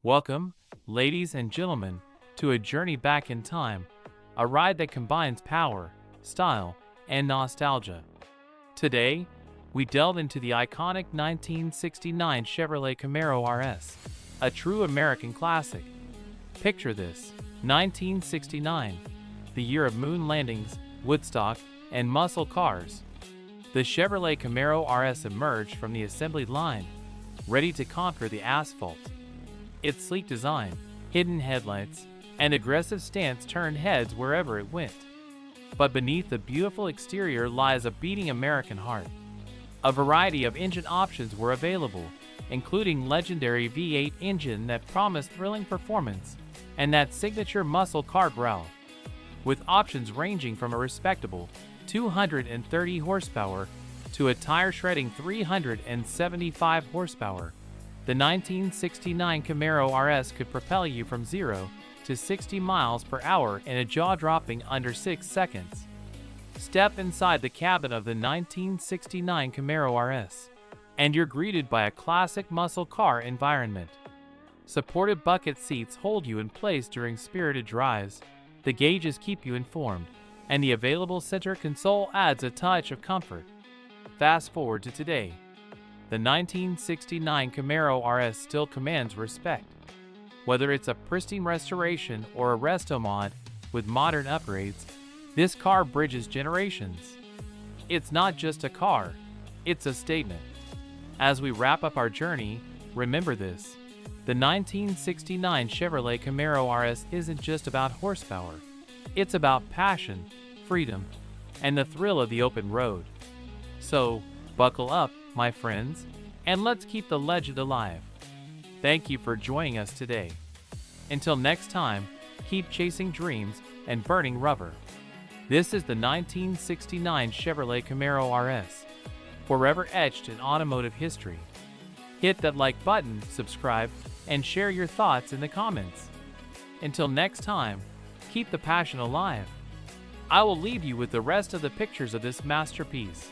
Welcome, ladies and gentlemen, to a journey back in time, a ride that combines power, style, and nostalgia. Today, we delve into the iconic 1969 Chevrolet Camaro RS, a true American classic. Picture this, 1969, the year of moon landings, Woodstock, and muscle cars. The Chevrolet Camaro RS emerged from the assembly line, ready to conquer the asphalt. Its sleek design, hidden headlights, and aggressive stance turned heads wherever it went. But beneath the beautiful exterior lies a beating American heart. A variety of engine options were available, including legendary V8 engine that promised thrilling performance, and that signature muscle car growl. With options ranging from a respectable 230 horsepower to a tire-shredding 375 horsepower, the 1969 Camaro RS could propel you from 0 to 60 miles per hour in a jaw-dropping under 6 seconds. Step inside the cabin of the 1969 Camaro RS, and you're greeted by a classic muscle car environment. Supportive bucket seats hold you in place during spirited drives, the gauges keep you informed, and the available center console adds a touch of comfort. Fast forward to today. The 1969 Camaro RS still commands respect. Whether it's a pristine restoration or a resto mod with modern upgrades, this car bridges generations. It's not just a car, it's a statement. As we wrap up our journey, remember this. The 1969 Chevrolet Camaro RS isn't just about horsepower. It's about passion, freedom, and the thrill of the open road. So, buckle up, my friends, and let's keep the legend alive. Thank you for joining us today. Until next time, keep chasing dreams and burning rubber. This is the 1969 Chevrolet Camaro RS, forever etched in automotive history. Hit that like button, subscribe, and share your thoughts in the comments. Until next time, keep the passion alive. I will leave you with the rest of the pictures of this masterpiece.